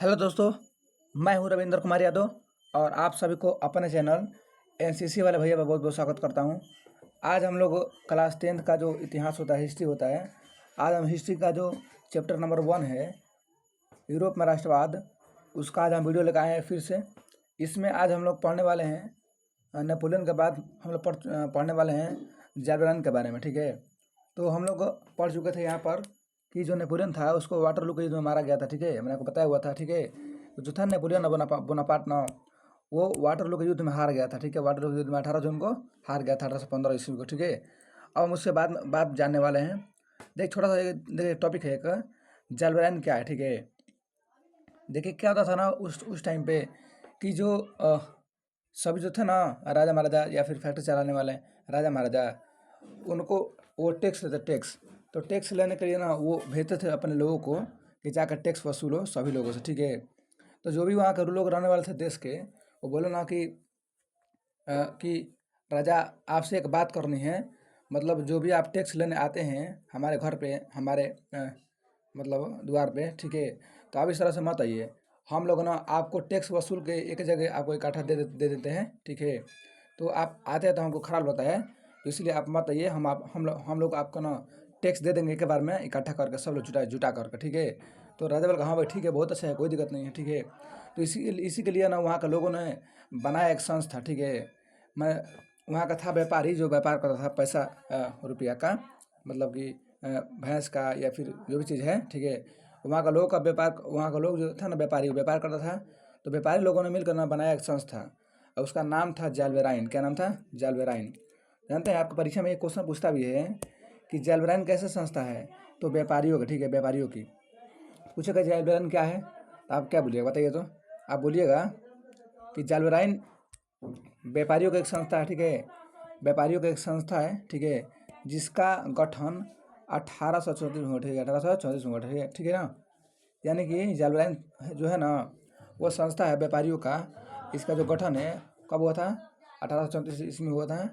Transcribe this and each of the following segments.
Hello दोस्तों, मैं हूं रविंद्र कुमार यादव और आप सभी को अपने चैनल एनसीसी वाले भैया का बहुत बहुत स्वागत करता हूं। आज हम लोग क्लास 10th का जो इतिहास होता है, हिस्ट्री होता है। आज हम हिस्ट्री का जो चैप्टर नंबर 1 है, यूरोप में राष्ट्रवाद, उसका आज हम वीडियो लेकर आए हैं फिर से। इसमें आज हम लोग पढ़ने वाले हैं नेपोलियन के बाद हम लोग पढ़ने वाले हैं जार्बेरान के बारे में। ठीक है, तो हम लोग पढ़ चुके थे यहाँ पर कि जो नेपोलियन था उसको वाटरलू के युद्ध में मारा गया था। ठीक है, मैंने आपको बताया हुआ था। ठीक है, तो जो था नेपोलियन बोनापार्ट ना, वो वाटरलू के युद्ध में हार गया था। ठीक है, वाटरलू के युद्ध में 18 जून को हार गया था, 1815 ईस्वी को। ठीक है, अब हम उसके बाद बात जानने वाले हैं। देख, छोटा सा देखिए टॉपिक है एक, जार्बेरान क्या है। ठीक है, देखिए क्या होता था ना उस टाइम पे कि जो सभी जो थे ना, राजा महाराजा या फिर फैक्ट्री चलाने वाले राजा महाराजा, उनको वो टैक्स लेते, टैक्स। तो टैक्स लेने के लिए ना वो भेजते थे अपने लोगों को कि जाकर टैक्स वसूलो सभी लोगों से। ठीक है, तो जो भी वहाँ के लोग रहने वाले थे देश के, वो बोले ना कि राजा आपसे एक बात करनी है। मतलब जो भी आप टैक्स लेने आते हैं हमारे घर पे, हमारे मतलब द्वार पे, ठीक है, तो आप इस तरह से मत आइए। हम लोग ना आपको टैक्स वसूल के एक जगह आपको इकट्ठा दे देते हैं। ठीक है, तो आप आते हैं तो हमको खराब लगता है, तो इसलिए आप मत आइए। हम लोग आपको ना टैक्स दे देंगे एक बार में, इकट्ठा करके सब लोग जुटा करके। ठीक है, तो राजा बोला हाँ भाई ठीक है, बहुत अच्छा है, कोई दिक्कत नहीं है। ठीक है, तो इसी के लिए ना वहाँ के लोगों ने बनाया एक संस्था। ठीक है, मैं वहाँ का था व्यापारी जो व्यापार करता था पैसा रुपया का, मतलब कि भैंस का या फिर जो भी चीज़ है। ठीक है, वहाँ का लोगों का व्यापार, वहाँ का लोग जो था ना व्यापारी, व्यापार करता था। तो व्यापारी लोगों ने मिलकर ना बनाया एक संस्था और उसका नाम था जाल्बेराइन। क्या नाम था? जाल्बेराइन। जानते हैं आपको परीक्षा में एक क्वेश्चन पूछता भी है कि जाल्बेराइन कैसे संस्था है? तो व्यापारियों की। ठीक है, व्यापारियों की पूछेगा जाल्बेराइन क्या है, तो आप क्या बोलिएगा बताइए? तो आप बोलिएगा कि जाल्बेराइन व्यापारियों की एक संस्था है। ठीक है, व्यापारियों की एक संस्था है। ठीक है, जिसका गठन 1834 में हुआ। ठीक है, 1834 में हुआ। ठीक है ना, यानी कि जाल्बेराइन जो है ना, वो संस्था है व्यापारियों का। इसका जो गठन है कब हुआ था? 1834 ईस्वी में हुआ था।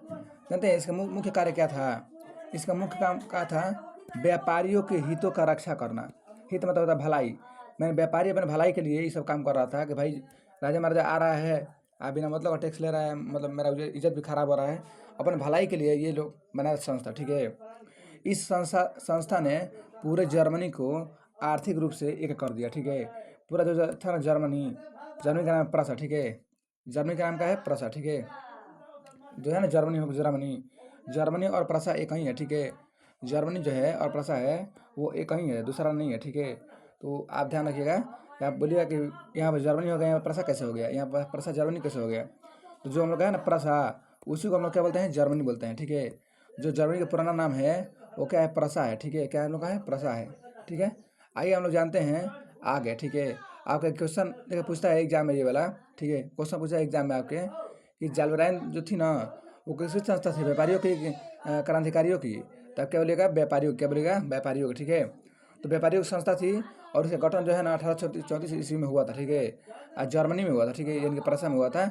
जानते हैं इसका मुख्य कार्य क्या था? इसका मुख्य काम क्या था? व्यापारियों के हितों का रक्षा करना। हित मतलब होता है भलाई। मैंने व्यापारी अपने भलाई के लिए ये सब काम कर रहा था कि भाई राजा महाराजा आ रहा है, आप बिना मतलब का टैक्स ले रहा है, मतलब मेरा इज्जत भी खराब हो रहा है। अपने भलाई के लिए ये लोग बनाया संस्था। ठीक है, इस संस्था ने पूरे जर्मनी को आर्थिक रूप से एक कर दिया। ठीक है, पूरा जो था ना जर्मनी, जर्मनी का नाम प्रसा। ठीक है, जर्मनी का नाम क्या है? प्रसा। ठीक है, जो है ना जर्मनी और प्रसा एक ही है। ठीक है, जर्मनी जो है और प्रसा है वो एक ही है, दूसरा नहीं है। ठीक है, तो आप ध्यान रखिएगा कि आप बोलिएगा कि यहाँ पर जर्मनी हो गया, यहाँ पर प्रसा कैसे हो गया, यहाँ पर प्रसा जर्मनी कैसे हो गया? तो जो हम लोग है ना प्रसा, उसी को हम लोग क्या बोलते हैं? जर्मनी बोलते हैं। ठीक है, जो जर्मनी का पुराना नाम है वो क्या है? प्रसा है। ठीक है, क्या हम लोग का है? प्रसा है। ठीक है, आइए हम लोग जानते हैं आगे। ठीक है, आपका क्वेश्चन देखिए पूछता है एग्जाम में ये वाला। ठीक है, क्वेश्चन पूछा है एग्जाम में आपके कि जाल्बेराइन जो थी ना, वो किसी संस्था थी? व्यापारियों की क्रांतिकारियों की? तब क्या बोलेगा? व्यापारियों। क्या बोलेगा? व्यापारियों की। ठीक है, तो व्यापारियों की संस्था थी और इसका गठन जो है ना 1834 ईस्वी में हुआ था। ठीक है, जर्मनी में हुआ था। ठीक है, यानी कि प्रसा में हुआ था।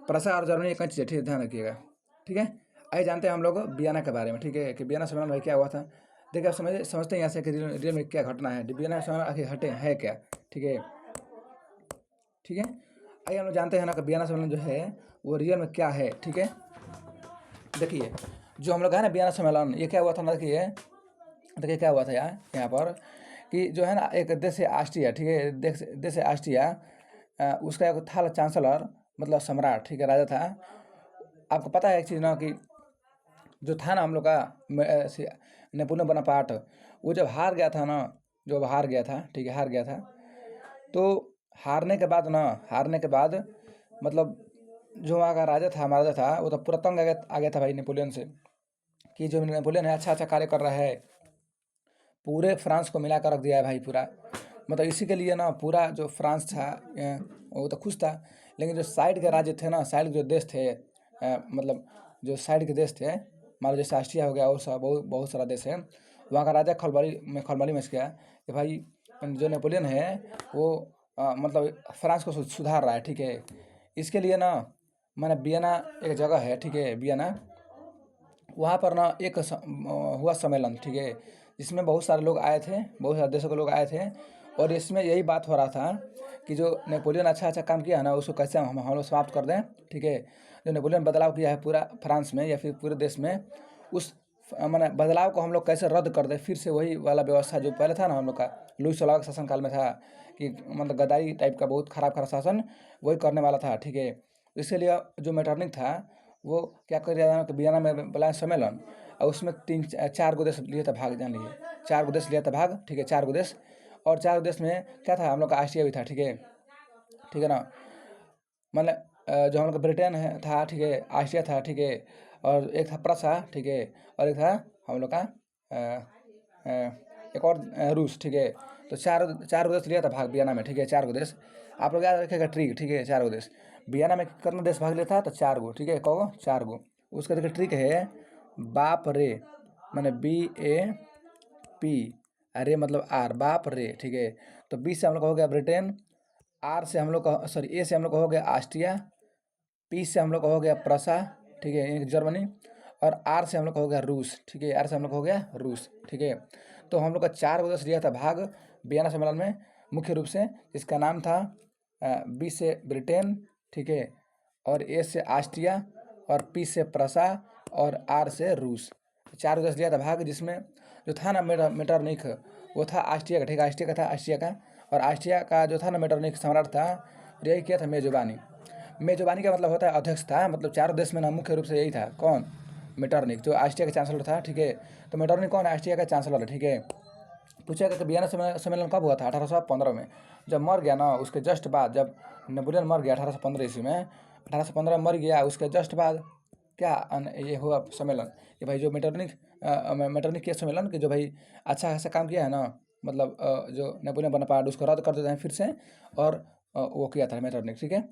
प्रसा और जर्मनी एक ही चीज़ है। ठीक है, ध्यान रखिएगा। ठीक है, आइए जानते हैं हम लोग वियना के बारे में। ठीक है, कि वियना सम्मेलन में क्या हुआ था। देखिए आप समझते हैं यहाँ से कि रियल में क्या घटना है, वियना सम्मेलन आखिर हटे है क्या। ठीक है, ठीक है, आइए हम लोग जानते हैं ना कि वियना सम्मेलन जो है वो रियल में क्या है। ठीक है, देखिए जो हम लोग है ना वियना सम्मेलन, ये क्या हुआ था ना, देखिए क्या हुआ था यहाँ पर कि जो है ना एक देश है ऑस्ट्रिया। ठीक है, देश है ऑस्ट्रिया, उसका एक था चांसलर, मतलब सम्राट। ठीक है, राजा था। आपको पता है एक चीज़ ना कि जो था ना हम लोग का नेपोलियन बोनापार्ट, वो जब हार गया था ना, जब हार गया था, ठीक है, हार गया था, तो हारने के बाद मतलब जो वहाँ का राजा था, महाराजा था, वो तो पूरा तंग आ गया था भाई नेपोलियन से, कि जो नेपोलियन है अच्छा अच्छा कार्य कर रहा है, पूरे फ्रांस को मिला कर रख दिया है भाई पूरा। मतलब इसी के लिए ना पूरा जो फ्रांस था वो तो खुश था, लेकिन जो साइड के राज्य थे ना, साइड के जो देश थे, मतलब जो साइड के देश थे, मान लो जैसे ऑस्ट्रिया हो गया और सब बहुत बहुत सारा देश है, वहाँ का राजा खलबली मच गया कि भाई जो नेपोलियन है वो मतलब फ्रांस को सुधार रहा है। ठीक है, इसके लिए ना मैंने वियना एक जगह है, ठीक है, वियना, वहाँ पर ना एक हुआ सम्मेलन। ठीक है, जिसमें बहुत सारे लोग आए थे, बहुत सारे देशों के लोग आए थे। और इसमें यही बात हो रहा था कि जो नेपोलियन अच्छा काम किया है ना, उसको कैसे हम लोग समाप्त कर दें। ठीक है, जो नेपोलियन बदलाव किया है पूरा फ्रांस में या फिर पूरे देश में, उस माने बदलाव को हम लोग कैसे रद्द कर दें। फिर से वही वाला व्यवस्था जो पहले था ना हम लोग का, लुई सलाह के शासनकाल में था कि मतलब गद्दारी टाइप का बहुत खराब शासन वही करने वाला था। ठीक है, इसीलिए जो मेटरनिक था वो क्या कर दिया था कि वियना में बुलाया सम्मेलन, और उसमें 3-4 गो देश लिए था भाग, जान लीजिए 4 गो देश लिया था भाग। ठीक है, 4 गो देश, और 4 देश में क्या था, हम लोग का ऑस्ट्रिया भी था। ठीक है, ठीक है ना, मतलब जो हम लोग का ब्रिटेन है था। ठीक है, ऑस्ट्रिया था। ठीक है, और एक था प्रसा। ठीक है, और एक था हम लोग का एक और रूस। ठीक है, तो चार गो देश लिया था भाग वियना में। ठीक है, 4 गो देश आप लोग याद रखिएगा ट्रिक। ठीक है, 4 गो देश वियना में कितना देश भाग लिया था, तो 4 गो। ठीक है, कहो 4 गो। उसका देखिए ट्रिक है बाप रे, मैंने BAP, अरे मतलब आर, बाप रे। ठीक है, तो बी से हम लोग का हो गया ब्रिटेन, आर से हम लोग का सॉरी ए से हम लोग का हो गया ऑस्ट्रिया, पी से हम लोग का हो गया प्रसा। ठीक है, यानी कि जर्मनी, और आर से हम लोग का हो गया रूस। ठीक है, आर से हम लोग का हो गया रूस। ठीक है, तो हम लोग का 4 गो देश लिया था भाग वियना सम्मेलन में, मुख्य रूप से इसका नाम था बी से ब्रिटेन। ठीक है, और ए से ऑस्ट्रिया, और पी से प्रसा, और आर से रूस। 4 गो देश लिया था भाग, जिसमें जो था ना मेटरनिख, वो था ऑस्ट्रिया का। ठीक है, ऑस्ट्रिया का था, ऑस्ट्रिया का। और ऑस्ट्रिया का जो था ना मेटरनिख सम्राट था, यही किया था मेजबानी। मेजबानी का मतलब होता है अध्यक्ष था, मतलब 4 देश में ना मुख्य रूप से यही था। कौन? मेटरनिख, जो ऑस्ट्रिया का चांसलर था। ठीक है, तो मेटरनिख कौन है? ऑस्ट्रिया का चांसलर है। ठीक है, पूछेगा कि वियना सम्मेलन कब हुआ था? 1815 में। जब मर गया ना, उसके जस्ट बाद, जब नेपोलियन मर गया 1815 ईस्वी में, 1815 में मर गया, उसके जस्ट बाद क्या ये हुआ सम्मेलन कि भाई जो मेटरनिख किया सम्मेलन कि जो भाई अच्छा खासा काम किया है ना, मतलब जो नेपोलियन बोनापार्ट उसको रद्द कर देते हैं फिर से, और वो किया था मेटरनिख। ठीक है,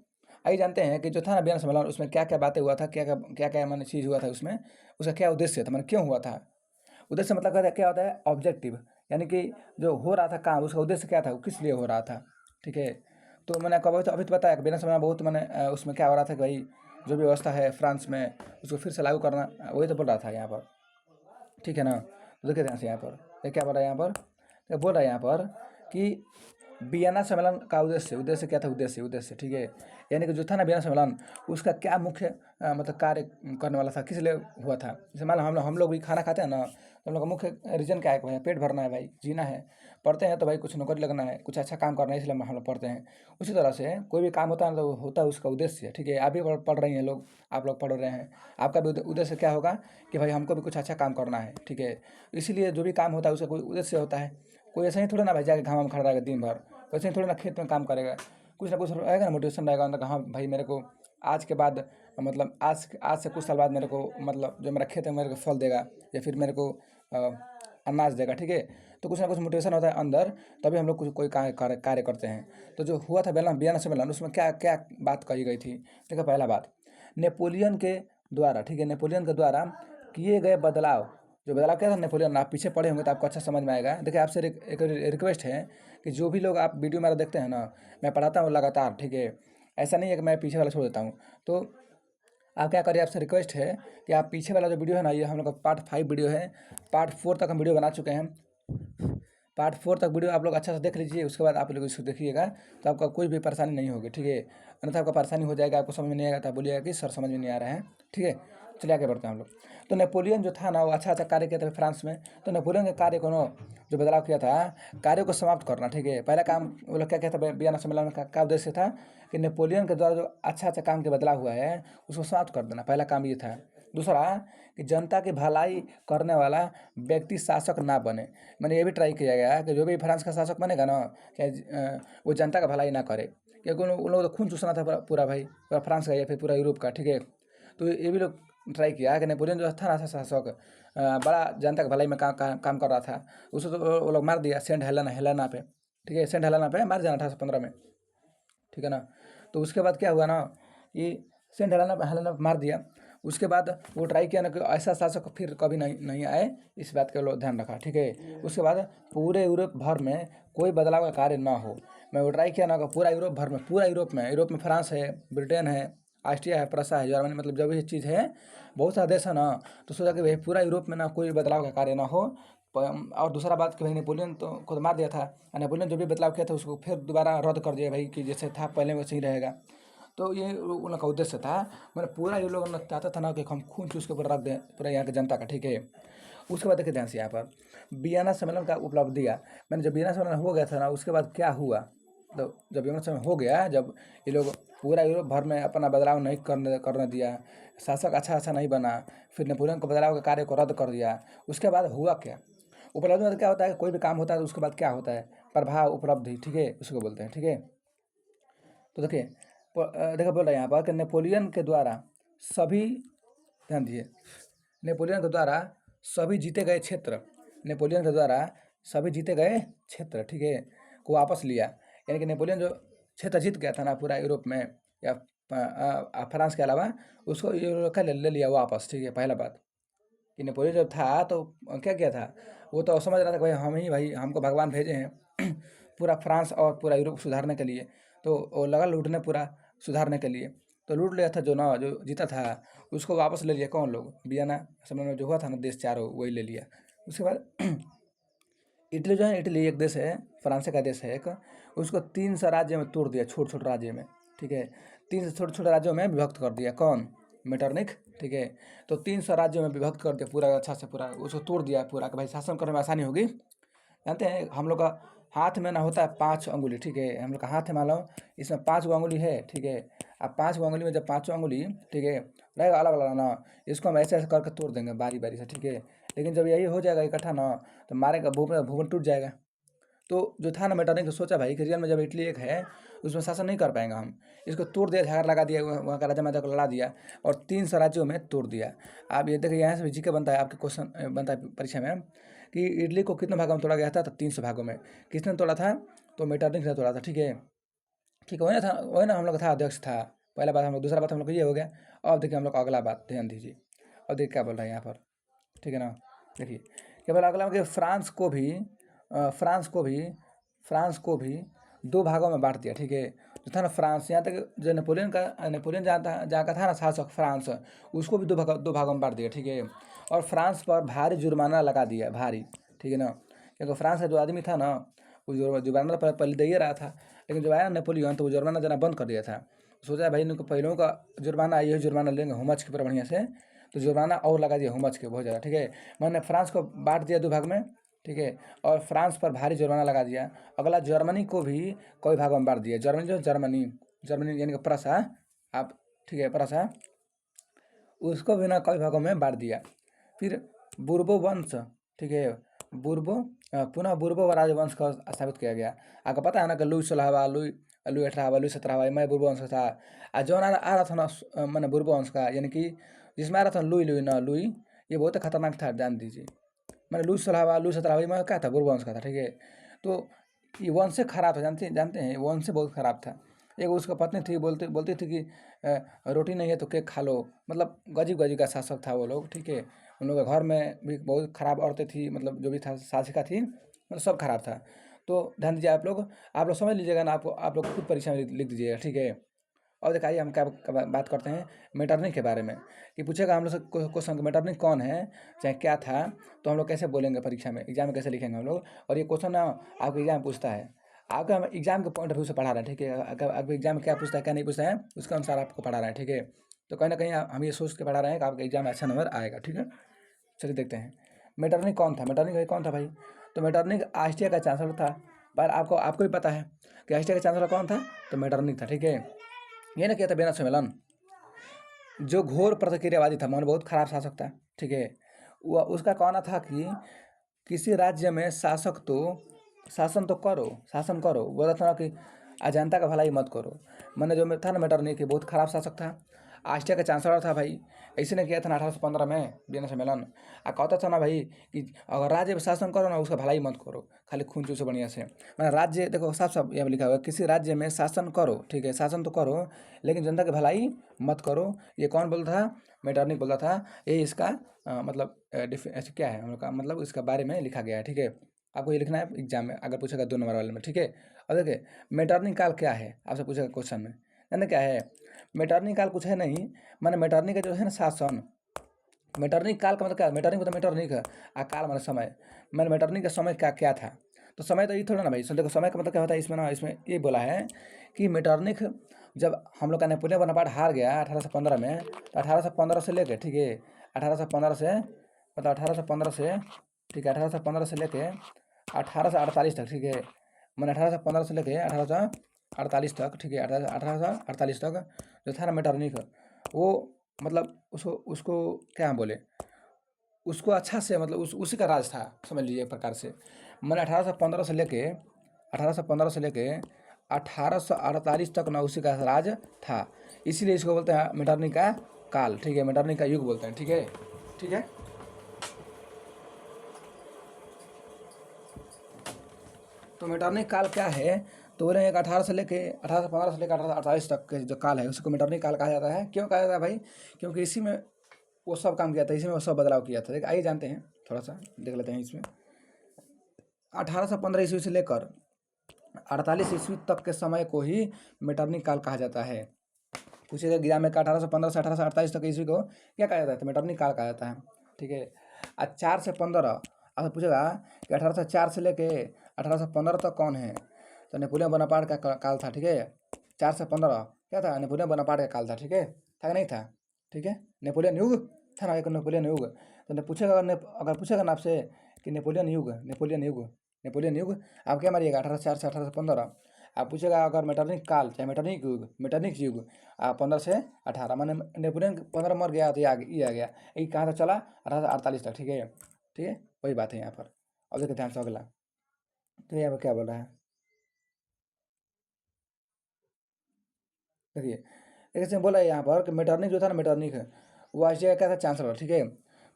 आइए जानते हैं कि जो था ना वियना सम्मेलन, उसमें क्या क्या बातें हुआ था, क्या क्या क्या क्या मैंने चीज़ हुआ था उसमें, उसका क्या उद्देश्य था, मैंने क्यों हुआ था। उद्देश्य मतलब क्या होता है? ऑब्जेक्टिव, यानी कि जो हो रहा था काम, उसका उद्देश्य क्या था, वो किस लिए हो रहा था। ठीक है, तो मैंने कब अभी तो बताया कि बिना समय बहुत मैंने उसमें क्या हो रहा था कि भाई जो भी व्यवस्था है फ्रांस में, उसको फिर से लागू करना, वही तो बोल रहा था यहाँ पर। ठीक है ना, तो देखिए ध्यान से यहाँ पर ये क्या बोल रहा है यहाँ पर, तो बोल रहा है यहाँ पर कि वियना सम्मेलन का उद्देश्य क्या था, उद्देश्य। ठीक है, यानी कि जो था ना वियना सम्मेलन, उसका क्या मुख्य मतलब कार्य करने वाला था, किस लिए हुआ था। जैसे मान लो हम लोग भी खाना खाते हैं ना, तो हम लोग का मुख्य रीजन क्या है कि भाई पेट भरना है, भाई जीना है। पढ़ते हैं तो भाई कुछ नौकरी लगना है, कुछ अच्छा काम करना है, इसलिए हम लोग पढ़ते हैं। उसी तरह से कोई भी काम होता है तो होता है उसका उद्देश्य। ठीक है, आप भी पढ़ रही हैं लोग, आप लोग पढ़ रहे हैं, आपका भी उद्देश्य क्या होगा कि भाई हमको भी कुछ अच्छा काम करना है। ठीक है, इसीलिए जो भी काम होता है उसका कोई उद्देश्य होता है। कोई ऐसा ही थोड़ा ना भाई जाके घाम में खड़ा रहेगा दिन भर, वैसे ही थोड़ा ना खेत में काम करेगा, कुछ ना कुछ रहेगा ना, मोटिवेशन रहेगा अंदर, हाँ भाई मेरे को आज के बाद, मतलब आज से कुछ साल बाद मेरे को, मतलब जो मेरा खेत है मेरे को फल देगा, या फिर मेरे को अनाज देगा। ठीक है, तो कुछ ना कुछ मोटिवेशन होता है अंदर, तभी हम लोग कुछ कोई कार्य करते हैं। तो जो हुआ था वियना सम्मेलन, उसमें क्या क्या बात कही गई थी। देखो पहला बात, नेपोलियन के द्वारा, ठीक है, नेपोलियन के द्वारा किए गए बदलाव, जो बदलाव क्या था नेपोलियन, आप पीछे पढ़े होंगे तो आपको अच्छा समझ में आएगा। देखिए आपसे एक रिक्वेस्ट है कि जो भी लोग आप वीडियो मेरा देखते हैं ना, मैं पढ़ाता हूँ लगातार। ठीक है, ऐसा नहीं है कि मैं पीछे वाला छोड़ देता हूँ। तो आप क्या करिए, आपसे रिक्वेस्ट है कि आप पीछे वाला जो वीडियो है ना, ये हम लोग का पार्ट 5 वीडियो है, पार्ट 4 तक हम वीडियो बना चुके हैं। पार्ट 4 तक वीडियो आप लोग अच्छा से देख लीजिए, उसके बाद आप लोग इसको देखिएगा तो आपका कोई भी परेशानी नहीं होगी। ठीक है, अन्यथा आपका परेशानी हो जाएगा, आपको समझ में नहीं आएगा तो आप बोलिएगा कि सर समझ में नहीं आ रहा है। ठीक है, चलिए आगे बढ़ते हैं हम लोग। तो नेपोलियन जो था ना, वो अच्छा कार्य किया था फ्रांस में। तो नेपोलियन के कार्य को ना, जो बदलाव किया था, कार्य को समाप्त करना। ठीक है, पहला काम वो लोग क्या किया था वियना सम्मेलन में, क्या उद्देश्य था कि नेपोलियन के द्वारा जो अच्छा काम के बदलाव हुआ है उसको समाप्त कर देना, पहला काम ये था। दूसरा कि जनता की भलाई करने वाला व्यक्ति शासक ना बने। मैंने ये भी ट्राई किया गया कि जो भी फ्रांस का शासक बनेगा ना, चाहे वो जनता का भलाई ना करे, क्योंकि उन लोगों को खून चूसना था पूरा भाई, पूरा फ्रांस का या फिर पूरा यूरोप का। ठीक है, तो ये भी लोग ट्राई किया कि नेपोलियन जो था ना शासक, बड़ा जनता का भलाई में काम कर रहा था, उसको तो वो लोग मार दिया सेंट हेलेना पे। ठीक है, सेंट हेलेना पे मार जाना 1815 में। ठीक है ना, तो उसके बाद क्या हुआ ना, ये सेंट हेलेना पे मार दिया। उसके बाद वो ट्राई किया ना कि ऐसा शासक फिर कभी नहीं आए, इस बात का लोग ध्यान रखा। ठीक है, उसके बाद पूरे यूरोप भर में कोई बदलाव का कार्य ना हो, मैं वो ट्राई किया ना कि पूरा यूरोप भर में, पूरा यूरोप में फ्रांस है, ब्रिटेन है, ऑस्ट्रिया है, प्रसा है, जर्मनी, मतलब जब ये चीज़ है बहुत सारा देश है ना, तो सोचा कि भाई पूरा यूरोप में ना कोई बदलाव का कार्य ना हो, और दूसरा बात कि भाई नेपोलियन तो खुद मार दिया था, और नेपोलियन जो भी बदलाव किया था उसको फिर दोबारा रद्द कर दिया भाई कि जैसे था पहले वैसे ही रहेगा। तो ये उन लोग का उद्देश्य था, मतलब पूरा ये लोग चाहता था ना कि हम खून चूस के ऊपर रख दें पूरा यहाँ की जनता का, ठीक है। उसके बाद देखिए ध्यान से यहाँ पर वियना सम्मेलन का उपलब्धियाँ, मैंने जब वियना सम्मेलन हो गया था ना उसके बाद क्या हुआ, तो जब वियना सम्मेलन हो गया, जब ये लोग पूरा यूरोप भर में अपना बदलाव नहीं करने दिया, शासक अच्छा नहीं बना, फिर नेपोलियन को बदलाव के कार्य को रद्द कर दिया, उसके बाद हुआ क्या। उपलब्धि मतलब क्या होता है, कोई भी काम होता है तो उसके बाद क्या होता है, प्रभाव, उपलब्धि, ठीक है, उसको बोलते हैं, ठीक है। तो देखिए देखो बोल रहे हैं यहाँ पर कि नेपोलियन के द्वारा सभी, ध्यान दीजिए, नेपोलियन के द्वारा सभी जीते गए क्षेत्र, नेपोलियन के द्वारा सभी जीते गए क्षेत्र, ठीक है, को वापस लिया। यानी कि नेपोलियन जो क्षेत्र जीत गया था ना पूरा यूरोप में या फ्रांस के अलावा, उसको यूरोप का ले लिया वापस, ठीक है। पहला बात कि नेपोलियन जब था तो क्या किया था, वो तो समझ रहा था कि भाई हम ही, भाई हमको भगवान भेजे हैं पूरा फ्रांस और पूरा यूरोप सुधारने के लिए, तो वो लगा लूटने पूरा सुधारने के लिए, तो लूट लिया था जो जीता था उसको वापस ले लिया। कौन लोग, वियना सम्मेलन में जो हुआ था ना देश चारों, वही ले लिया। उसके बाद इटली जो है, इटली एक देश है, फ्रांस का देश है एक, उसको 300 राज्य में तोड़ दिया, छोटे छोटे राज्य में, ठीक है। 300 छोटे छोटे राज्यों में विभक्त कर दिया, कौन, मेटरनिख, ठीक है। तो 300 राज्यों में विभक्त कर दिया पूरा, अच्छा से पूरा उसको तोड़ दिया पूरा, कि भाई शासन करने में आसानी होगी। जानते हैं हम लोग का हाथ में ना होता है 5 अंगुली, ठीक है, हम लोग का हाथ है मान लो, इसमें 5 गो अंगुली है, ठीक है। अब 5 गो अंगुली में जब 5 अंगुली, ठीक है, रहेगा अलग अलग ना, इसको हम ऐसे ऐसे करके तोड़ देंगे बारी बारी से, ठीक है। लेकिन जब यही हो जाएगा इकट्ठा ना, तो मारेगा भूगोल टूट जाएगा। तो जो था ना मेटरनिख, तो सोचा भाई कि रियल में जब इटली एक है उसमें शासन नहीं कर पाएंगे हम, इसको तोड़ दिया, झाड़ लगा दिया, वहाँ का राजा महाराजा को लड़ा दिया और 300 राज्यों में तोड़ दिया। आप ये देखिए यहाँ से भी जीके बनता है, आपके क्वेश्चन बनता है परीक्षा में कि इटली को कितने भागों में तोड़ा गया था, तो 300 भागों में। किसने तोड़ा था, तो मेटरनिख ने तोड़ा था, ठीक है। ठीक है, वही ना था, वही ना हम लोग था, अध्यक्ष था। पहला बात हम लोग, दूसरा बात हम लोग को ये हो गया। अब देखिए हम लोग अगला बात ध्यान दीजिए, अब देखिए क्या बोल रहा है यहाँ पर, ठीक है ना। देखिए क्या बोला अगला कि फ्रांस को भी 2 भागों में बांट दिया, ठीक है। जो था ना फ्रांस, यहाँ तक जो नेपोलियन जहाँ का था ना शासक फ्रांस, उसको भी 2 भागों में बांट दिया, ठीक है। और फ्रांस पर भारी जुर्माना लगा दिया, भारी, ठीक है ना। क्योंकि फ्रांस का जो आदमी था ना, वो जुर्माना पहले दे ही रहा था, लेकिन जब आया नेपोलियन तो वो जुर्माना देना बंद कर दिया था। सोचा भाई इनको पहलों का जुर्माना, यही जुर्माना लेंगे हुमच के ऊपर बढ़िया से, तो जुर्माना और लगा दिया हुमच के बहुत ज़्यादा, ठीक है। मैंने फ्रांस को बांट दिया 2 भाग में, ठीक है, और फ्रांस पर भारी जुर्माना लगा दिया। अगला जर्मनी को भी कई भागों में बांट दिया, जर्मनी यानी कि प्रसा, आप, ठीक है, प्रसा, उसको भी ना कई भागों में बांट दिया। फिर बुर्बो वंश, ठीक है, पुनः बुर्बो राजवंश का स्थापित किया गया। आपको पता है ना कि लुई 16वां, लुई 18वां, लुई 17वां, मैं बुर्बो वंश का था। जौन आ रहा था ना मैंने बुर्बो वंश का, यानी कि जिसमें आ रहा था लुई, ये बहुत खतरनाक था, जान दीजिए। मैंने लुई 16वां, लुई 17वां में क्या था, बुर्बो वंश का था, ठीक है। तो ये वंश से खराब था, जानते हैं, वंश से बहुत खराब था। एक उसका पत्नी थी, बोलती थी कि रोटी नहीं है तो केक खा लो, मतलब गजीब गजीब का शासक था वो लोग, ठीक है। उन लोगों के घर में भी बहुत खराब औरतें थी, मतलब जो भी था शासिका थी, मतलब सब खराब था। तो ध्यान दीजिए आप लोग समझ लीजिएगा ना, आप लोग खुद परीक्षा में लिख दीजिएगा, ठीक है। और दिखाइए हम क्या बात करते हैं मेटरनिख के बारे में, कि पूछेगा हम लोग से क्वेश्चन मेटरनिख कौन है, चाहे क्या था, तो हम लोग कैसे बोलेंगे परीक्षा में, एग्जाम में कैसे लिखेंगे हम लोग। और ये क्वेश्चन ना आपको एग्जाम में पूछता है, आपका हम एग्जाम के पॉइंट ऑफ व्यू से पढ़ा रहे हैं, ठीक है। अगर आपको एग्जाम में क्या पूछता है क्या नहीं पूछता है, उसके अनुसार आपको पढ़ा रहे हैं, ठीक है। तो कहीं ना कहीं हम ये सोच के पढ़ा रहे हैं कि आपके एग्जाम में अच्छा नंबर आएगा, ठीक है। चलिए देखते हैं मेटरनिख कौन था। मेटरनिख भाई कौन था भाई, तो मेटरनिख ऑस्ट्रिया का चांसलर था। पर आपको भी पता है कि ऑस्ट्रिया का चांसलर कौन था, तो मेटरनिख था, ठीक है। ये ना किया था वियना सम्मेलन, जो घोर प्रतिक्रियावादी था, मन बहुत खराब शासक था, ठीक है। वह उसका कहना था कि किसी राज्य में शासन करो, बोला था ना कि जनता का भलाई मत करो। मैंने जो था ना मेटरनिख कि बहुत खराब शासक था, ऑस्ट्रिया का चांसलर था भाई। ऐसे ने किया था ना 1815 में वियना सम्मेलन, कहता था ना भाई कि अगर राज्य में शासन करो ना उसका भलाई मत करो, खाली खून चूसो बढ़िया से। मैंने राज्य देखो साफ साफ यहाँ लिखा हुआ है, किसी राज्य में शासन करो, ठीक है, शासन तो करो लेकिन जनता की भलाई मत करो। ये कौन बोलता था, मेटरनिख बोलता था। ये इसका मतलब ऐसे क्या है हम लोग का, मतलब इसका बारे में लिखा गया है, ठीक है। आपको ये लिखना है एग्जाम में, अगर पूछेगा 2 नंबर वाले में, ठीक है। और देखिए मेटरनिख काल क्या है, आपसे पूछेगा क्वेश्चन में, जानते क्या है। मेटरनिख काल कुछ है नहीं, मैंने मेटरनिख का जो है ना शासन, मेटरनिक काल का मतलब क्या? मेटरनिक मतलब मेटरनिक है, काल मतलब समय। मैंने मेटरनिक का समय क्या क्या था? तो समय तो ये थोड़ा ना भाई, देखो समय का मतलब क्या होता है इसमें ना, इसमें ये बोला है कि मेटरनिक जब हम लोग का नेपोलियन बोनापार्ट हार गया 1815 में, तो 1815 से लेके, ठीक है, 1815 से मतलब 1815 से, ठीक है, 1815 से लेके 1848 तक, ठीक है, मैंने 1815 से लेके 1848 तक, ठीक है, 1848 तक जो था ना मेटरनिक, वो मतलब उसको उसको क्या बोले, उसको अच्छा से मतलब उसी का राज था, समझ लीजिए एक प्रकार से। मैंने 1815 से लेके 1848 तक ना उसी का राज था। इसीलिए इसको बोलते हैं मेटरनिक का काल, ठीक है, मेटरनिक का युग बोलते हैं, ठीक है, ठीक है। तो मेटरनिक काल क्या है? तो बोले एक 1815 से लेकर 1848 तक के जो काल है उसको मेटरनिक काल कहा जाता है। क्यों कहा जाता है भाई? क्योंकि इसी में वो सब काम किया था, इसी में वो सब बदलाव किया था। देखिए आइए जानते हैं, थोड़ा सा देख लेते हैं इसमें। 1815 ईस्वी से लेकर 48 ईस्वी तक के समय को ही मेटरनिक काल कहा जाता है। पूछिएगा एग्जाम में 1815 से 1848 तक ईस्वी को क्या कहा जाता है? तो मेटरनिक काल कहा जाता है, ठीक है। आज 4 से 15 आपसे पूछेगा कि 1804 से लेके 1815 तक कौन है? तो नेपोलियन बोनापार्ट का काल था, ठीक है। 4 से 15 क्या था? नेपोलियन बोनापार्ट का काल था, ठीक है, था कि नहीं था? ठीक है, नेपोलियन युग था ना, एक नेपोलियन युग। तो पूछेगा, अगर पूछेगा ना आपसे कि नेपोलियन युग आप क्या मारिएगा? 1804 से 1815। आप पूछेगा अगर मेटरनिक काल चाहे मेटरनिक युग 15 से 18, माने नेपोलियन 15 मर गया तो ये आ गया, ये कहाँ तक चला? 1848 तक, ठीक है, ठीक है, वही बात है यहाँ पर। अब देखिए ध्यान से अगला, तो यहाँ पर क्या बोल रहा है, देखिए जैसे बोला है यहाँ पर कि मेटरनिक जो था ना, मेटरनिक है वो ऑस्ट्रिया का क्या था? चांसलर, ठीक है।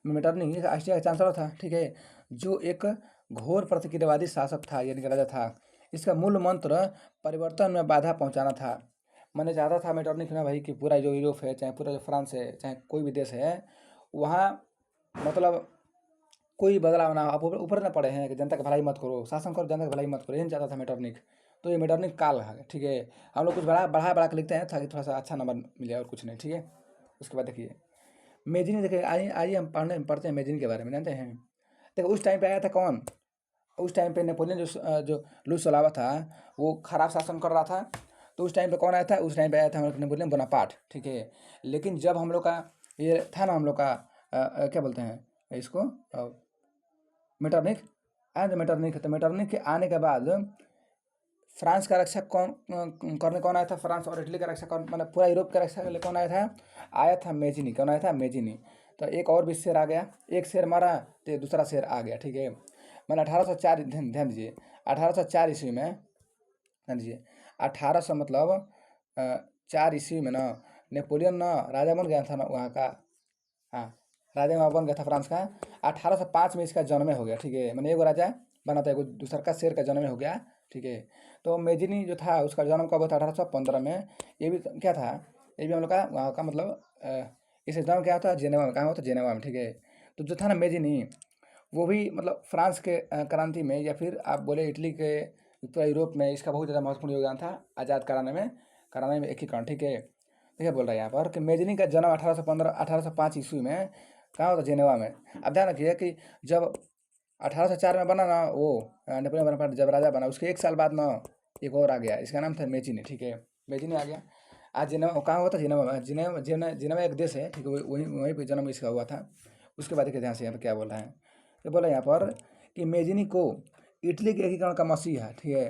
मेटरनिक ऑस्ट्रिया का चांसलर था, ठीक है, जो एक घोर प्रतिक्रियावादी शासक था, यानी कि राजा था। इसका मूल मंत्र परिवर्तन में बाधा पहुंचाना था। मैंने चाहता था मेटरनिक ना भाई कि पूरा जो यूरोप है, चाहे पूरा जो फ्रांस है, चाहे कोई भी देश है, वहाँ मतलब कोई बदलाव ना, आप ऊपर ना पड़े हैं कि जनता की भलाई मत करो, शासन करो, जनता की भलाई मत करो, ये नहीं चाहता था मेटरनिक। तो ये मेटरनिक काल है, ठीक है। हम लोग कुछ बढ़ा के लिखते हैं ताकि थोड़ा सा अच्छा नंबर मिले, और कुछ नहीं, ठीक है। उसके बाद देखिए मेजिनी, देखिए आइए आइए हम पढ़ते हैं मेजिनी के बारे में, जानते हैं। देखो उस टाइम पे आया था कौन? उस टाइम पे नेपोलियन जो लुई सलावा था, वो खराब शासन कर रहा था। तो उस टाइम पे कौन आया था? उस टाइम पे आया था हम लोग नेपोलियन बोनापार्ट, ठीक है। लेकिन जब हम लोग का ये था ना, हम लोग का क्या बोलते हैं इसको, मेटरनिक, मेटरनिक है, तो मेटरनिक के आने के बाद फ्रांस का रक्षा करने कौन आया था? फ्रांस और इटली का रक्षा कौन, मतलब पूरा यूरोप का रक्षा करने कौन आया था? आया था मेजिनी। कौन आया था? मेजिनी। तो एक और भी शेर आ गया, एक शेर मारा तो दूसरा शेर आ गया, ठीक है। मैंने 1804, ध्यान दीजिए, 1804 ईस्वी में, ध्यान दीजिए, 1800 मतलब 4 ईस्वी में ना नेपोलियन ना राजा बन गया था ना वहाँ का, हाँ, राजा वहाँ बन गया था फ्रांस का। 1805 में इसका जन्म हो गया, ठीक है, मैंने एगो राजा बना था, एगो दूसरा का शेर का जन्म हो गया, ठीक है। तो मेजिनी जो था उसका जन्म कब हुआ था? 1815 में। ये भी क्या था? ये भी हम लोग का वहाँ का मतलब इसे जन्म क्या होता है? जेनेवा में। कहाँ हुआ था? जेनेवा में, ठीक है। तो जो था ना मेजिनी, वो भी मतलब फ्रांस के क्रांति में, या फिर आप बोले इटली के, पूरा यूरोप में इसका बहुत ज़्यादा महत्वपूर्ण योगदान था आज़ाद कराने में एकीकरण, ठीक है। देखिए बोल रहा है यहाँ पर कि मेजनी का जन्म 1805 ईस्वी में कहाँ होता? जेनेवा में। अब ध्यान रखिए कि जब 1804 में बना ना वो नेपोलियन बोनापार्ट, जब राजा बना उसके एक साल बाद ना एक और आ गया, इसका नाम था मेजिनी, ठीक है, मेजिनी आ गया। आज जेनेवा कहाँ हुआ था? जेनेवा में। जेनेवा एक देश है, ठीक है, वहीं वहीं पर जन्म इसका हुआ था। उसके बाद देखिए ध्यान से यहाँ पर क्या बोल रहा है, तो बोला यहाँ पर कि मेजिनी को इटली के एकीकरण का मसीहा है, ठीक है।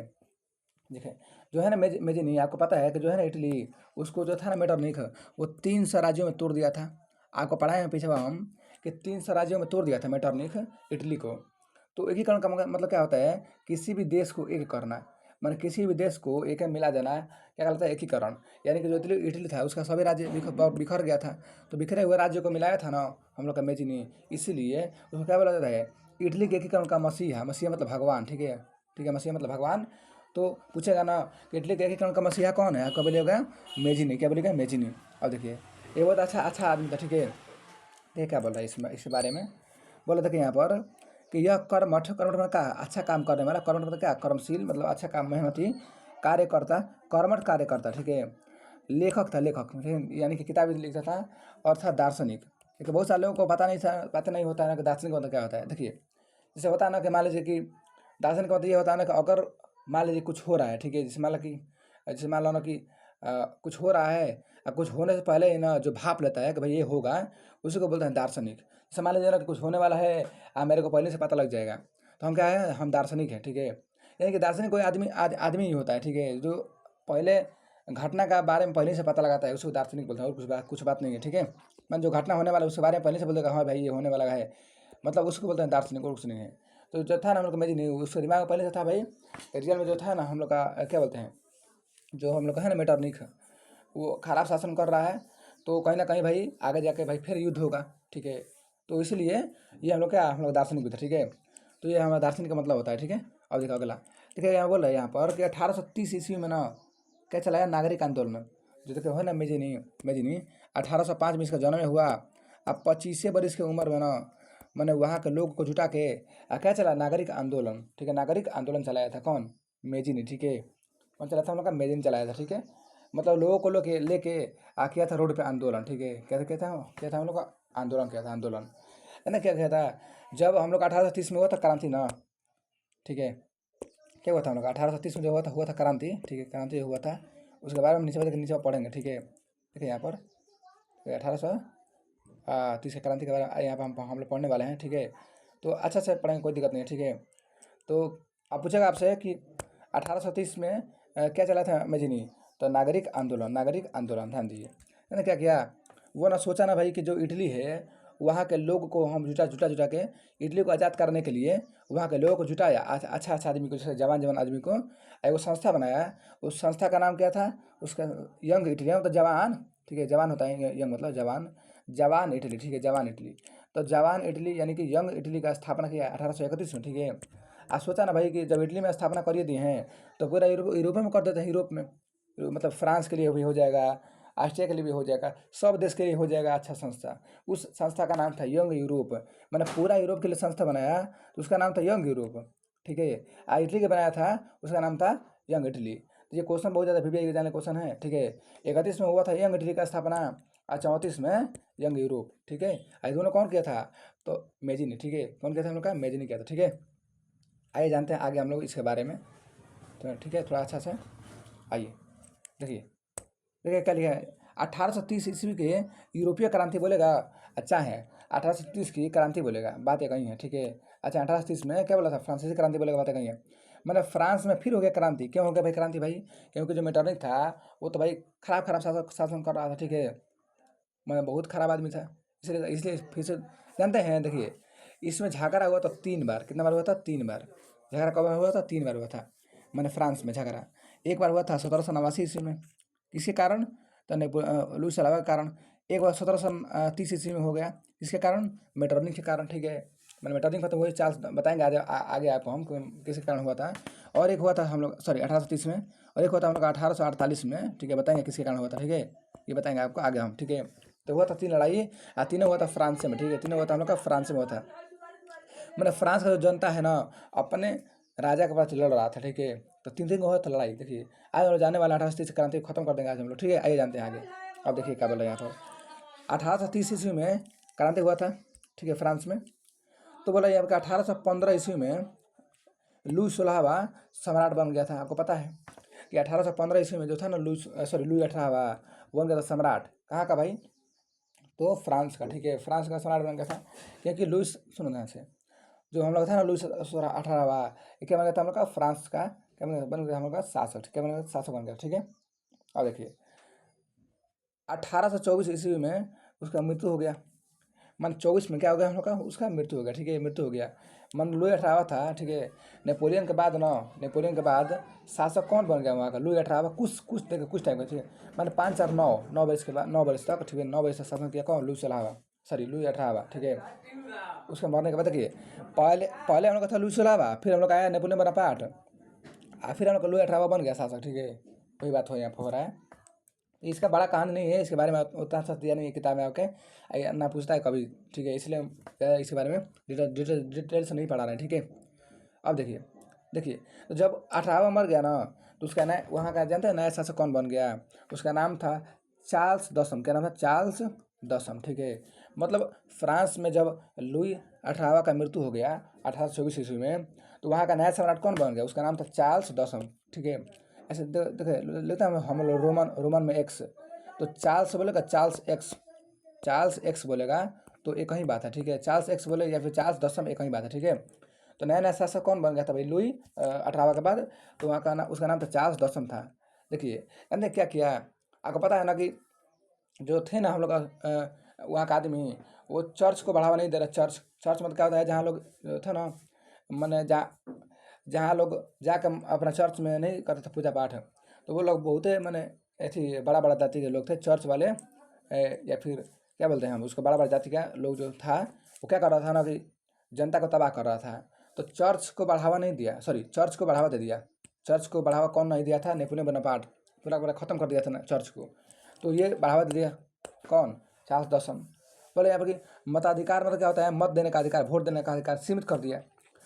देखिए जो है ना मेजिनी, आपको पता है कि जो है ना इटली, उसको जो था ना मेटरनिक, वो 300 राज्यों में तोड़ दिया था। आपको पढ़ाए हैं पीछे हम कि 300 राज्यों में तोड़ दिया था मेटरनिक इटली को। तो एकीकरण का मतलब क्या होता है? किसी भी देश को एक करना, माने किसी भी देश को एक में मिला देना, क्या कहलाता है? एकीकरण। यानी कि जो इटली इटली था उसका सभी राज्य बिखर गया था, तो बिखरे हुए राज्यों को मिलाया था ना हम लोग का मेजिनी, इसीलिए उसको क्या बोला जाता है? इटली के एकीकरण का मसीहा। मसीहा मतलब भगवान, ठीक है, ठीक है, मसीहा मतलब भगवान। तो पूछेगा ना कि इटली के एकीकरण का मसीहा कौन है? आपका बोलिएगा मेजिनी। क्या बोलिएगा? मेजिनी। अब देखिए ये बहुत अच्छा अच्छा आदमी था, ठीक है। ये क्या बोल रहा है इसमें, इस बारे में बोला था कि यहाँ पर कि यह कर्मठ मतलब क्या? अच्छा काम करने वाला। कर्मठ मतलब क्या? कर्मशील, मतलब अच्छा काम, मेहनती कार्यकर्ता, कर्मठ कार्यकर्ता, ठीक है। लेखक था, लेखक यानी कि किताबें लिखता था, और था दार्शनिक। क्योंकि बहुत सारे लोगों को पता नहीं होता है ना कि दार्शनिक मतलब क्या होता है। देखिए, जैसे होता है ना कि मान लीजिए कि दार्शनिक मतलब ये होता है ना कि अगर मान लीजिए कुछ हो रहा है, ठीक है, जैसे मान लो ना कि कुछ हो रहा है और कुछ होने से पहले ही ना जो भाप लेता है कि भाई ये होगा, उसी को बोलते हैं दार्शनिक। जैसे मान लीजिए ना कि कुछ होने वाला है मेरे को पहले से पता लग जाएगा, तो हम क्या है, हम दार्शनिक हैं, ठीक है। यानी कि दार्शनिक कोई आदमी ही होता है, ठीक है, जो पहले घटना का बारे में पहले से पता लगाता है, उसको दार्शनिक बोलते हैं। और कुछ बात नहीं है, ठीक है। मान जो घटना होने वाला है उसके बारे में पहले से बोलेगा, हाँ भाई ये होने वाला है, मतलब उसको बोलते हैं दार्शनिक, और कुछ नहीं है। तो जो था ना हम लोग का इमेजिन, उसके दिमाग में पहले से था भाई, रियल में जो था ना हम लोग का क्या बोलते हैं, जो हम लोग का है ना मेटरनिक, वो खराब शासन कर रहा है, तो कहीं ना कहीं भाई आगे जाके भाई फिर युद्ध होगा, ठीक है। तो इसलिए ये हम लोग दार्शनिक भी थे, ठीक है। तो ये हमारा दार्शनिक का मतलब होता है, ठीक है। अब देखो अगला, ठीक है, यहाँ बोल रहे हैं यहाँ पर कि 1830 ईस्वी में ना क्या चलाया, नागरिक आंदोलन। जो देखो है ना मेजिनी 1805 में इसका जन्म हुआ। अब 25 बरस की उम्र में ना मैंने वहाँ के लोग को जुटा के क्या चला, नागरिक आंदोलन, ठीक है। नागरिक आंदोलन चलाया था कौन, मेजिनी, ठीक है। कौन चलाया था, हम लोग का मेजिनी चलाया था, ठीक है। मतलब लोगों को लोग लेके किया था रोड पे आंदोलन, ठीक है। क्या था हम लोग का आंदोलन, किया था आंदोलन, है ना। क्या किया था, जब हम लोग 1830 में हुआ था क्रांति ना, ठीक है। क्या हुआ था हम लोग 1830 में जो हुआ था क्रांति, ठीक है, क्रांति हुआ था। उसके बारे में नीचे पढ़ेंगे, ठीक है। देखिए यहाँ पर 1830 की क्रांति के बारे में यहाँ पर हम लोग पढ़ने वाले हैं, ठीक है। तो अच्छा से पढ़ेंगे, कोई दिक्कत नहीं है, ठीक है। तो आप पूछेगा आपसे कि 1830 में क्या चला था मेजिनी, तो नागरिक आंदोलन, ध्यान दीजिए, है ना। क्या किया, वो ना सोचा ना भाई कि जो इटली है वहाँ के लोग को हम जुटा के इटली को आज़ाद करने के लिए वहाँ के लोगों को जुटाया, अच्छा आदमी को, जैसे जवान आदमी को एक संस्था बनाया। उस संस्था का नाम क्या था, उसका यंग इटली, मतलब जवान, ठीक है। जवान होता है यंग मतलब जवान इटली, ठीक है, जवान इटली। तो जवान इटली यानी कि यंग इटली का स्थापना किया 1831 में, ठीक है। आज सोचा ना भाई कि जब इटली में स्थापना कर दिए हैं तो पूरा यूरोप में कर देते हैं, यूरोप में, मतलब फ्रांस के लिए भी हो जाएगा, ऑस्ट्रिया के लिए भी हो जाएगा, सब देश के लिए हो जाएगा अच्छा संस्था। उस संस्था का नाम था यंग यूरोप, मैंने पूरा यूरोप के लिए संस्था बनाया, तो उसका नाम था यंग यूरोप, ठीक है। इटली का बनाया था, उसका नाम था यंग इटली। तो ये क्वेश्चन बहुत ज़्यादा VBI एग्जाम क्वेश्चन है, ठीक है। 31 में हुआ था यंग इटली का स्थापना, और 34 में यंग यूरोप, ठीक है। ये दोनों कौन किया था, तो मेजिनी, ठीक है। कौन किया था हम लोग का, मेजिनी किया था, ठीक है। आइए जानते हैं आगे हम लोग इसके बारे में, तो ठीक है, थोड़ा अच्छा से आइए। देखिए देखिए क्या लिखा है, 1830 ईस्वी के यूरोपीय क्रांति बोलेगा, अच्छा है, 1830 की क्रांति बोलेगा, बातें कहीं है, ठीक है। अच्छा 1830 में क्या बोला था, फ्रांसीसी क्रांति बोलेगा, बातें कहीं है। मतलब फ्रांस में फिर हो गया क्रांति, क्यों हो गया भाई क्रांति भाई, क्योंकि जो मेटरनिक था वो तो भाई खराब शासन कर रहा था, ठीक है। मैं बहुत खराब आदमी था, इसलिए इसलिए फिर से जानते हैं। देखिए इसमें झगड़ा हुआ था 3 बार, कितना बार हुआ था, 3 बार। झगड़ा कब हुआ था, 3 बार हुआ था, मैंने फ्रांस में झगड़ा। एक बार हुआ था 1789 ईस्वी में, किसके कारण, तो लुई सलावा के कारण। एक बार 1730 ईस्वी में हो गया, किसके कारण, मेटरनिक के कारण, ठीक है। मैंने मेटरनिक का तो वही चार्ज बताएंगे आगे आपको हम किसके कारण हुआ था। और एक हुआ था हम लोग, सॉरी 1830 में, और एक हुआ था हम लोग 1848 में, ठीक है, बताएंगे किसके कारण हुआ था, ठीक है। ये बताएंगे आपको आगे हम, ठीक है। तो हुआ था 3 लड़ाई, तीनों हुआ था फ्रांस में, ठीक है, तीनों हुआ था हम लोग का फ्रांस में हुआ था। मतलब फ्रांस का जो जनता है ना अपने राजा के पास लड़ रहा था, ठीक है। तो 3 दिन का हुआ था लड़ाई। देखिए आज हम लोग जाने वाले 1830 क्रांति को खत्म कर देंगे आज हम लोग, ठीक है। आइए जानते हैं आगे। अब देखिए क्या बोल रहे हैं यहाँ पर, 1830 ईस्वी में क्रांति हुआ था, ठीक है, फ्रांस में। तो बोला यहाँ पर 1815 ईस्वी में लुई 16वां सम्राट बन गया था। आपको पता है कि 1815 ईस्वी में जो था ना लुई 18वां बन गया था सम्राट, कहाँ का भाई, तो फ्रांस का, ठीक है। फ्रांस का सम्राट बन गया था, क्योंकि लुइस, सुनो ध्यान से, जो हम लोग था ना लुई 18वां, ये क्या बन गया था हम लोग का, फ्रांस का क्या बन गया हम लोग का शासक, क्या बन गया, शासक बन गया, ठीक है। अब देखिए 1824 ईस्वी में उसका मृत्यु हो गया, मन 24 में क्या हो गया हम लोग का, उसका मृत्यु हो गया, ठीक है, मृत्यु हो गया। मन लुई 18वां था, ठीक है। नेपोलियन के बाद शासक कौन बन गया वहाँ का, लुई 18वां। कुछ देखिए कुछ टाइम का, ठीक है, मैंने 5 और 9 बरस के बाद, 9 बरस तक, ठीक है, 9 बरस तक शासन किया कौन, लुई 18वां, ठीक है। उसके मरने के बाद देखिए पहले पहले हम लोग का था लुई 16वां, फिर हम लोग का आया नेपोलियन बोनापार्ट, और फिर हम लोग का लुई 18वां बन गया शासक, ठीक है। वही बात हो यहाँ पर हो रहा है। इसका बड़ा कहानी नहीं है, इसके बारे में उतना अच्छा दिया नहीं है किताब में आपके, ना पूछता है कभी, ठीक है। इसलिए हम ज़्यादा इसके बारे में डिटेल से नहीं पढ़ा रहे हैं, ठीक है। अब देखिए देखिए तो जब 18वां मर गया ना, तो उसका नया वहाँ का जानते हैं नया शासक कौन बन गया, उसका नाम था चार्ल्स 10, क्या नाम था, चार्ल्स दसम, ठीक है। मतलब फ्रांस में जब लुई 18वां का मृत्यु हो गया 1824 ईस्वी में, तो वहाँ का नया सम्राट कौन बन गया? उसका नाम था चार्ल्स दसम, ठीक है। ऐसे देखिए लेते हैं हम लोग रोमन रोमन में एक्स, तो चार्ल्स बोलेगा चार्ल्स एक्स बोलेगा तो एक ही बात है, ठीक है। चार्ल्स एक्स बोले या फिर चार्ल्स दसम, एक ही बात है, ठीक है। तो नया नया शासक कौन बन गया था भाई? लुई 18वां के बाद, तो वहाँ का उसका नाम था चार्ल्स दसम था। देखिए हमने क्या किया, आपको पता है ना कि जो थे ना हम लोग का वहाँ का आदमी, वो चर्च को बढ़ावा नहीं दे रहा। चर्च चर्च मतलब क्या होता है? जहाँ लोग थे ना, मैंने जहाँ लोग जाकर अपना चर्च में नहीं करते थे पूजा पाठ, तो वो लोग बहुत मैंने ऐसी बड़ा बड़ा जाति के लोग थे, चर्च वाले या फिर क्या बोलते हैं हम उसको, बड़ा बड़ा जाति का लोग जो था, वो क्या कर रहा था ना कि जनता को तबाह कर रहा था। तो चर्च को बढ़ावा नहीं दिया, सॉरी चर्च को बढ़ावा दे दिया। चर्च को बढ़ावा कौन नहीं दिया था? Napoleon Bonaparte. पूरा पूरा ख़त्म कर दिया था ना चर्च को, तो ये बढ़ावा दे दिया कौन? चार्ल्स दसम। बोले यहाँ पर कि मताधिकार मतलब क्या होता है? मत देने का अधिकार, वोट देने का अधिकार सीमित कर दिया।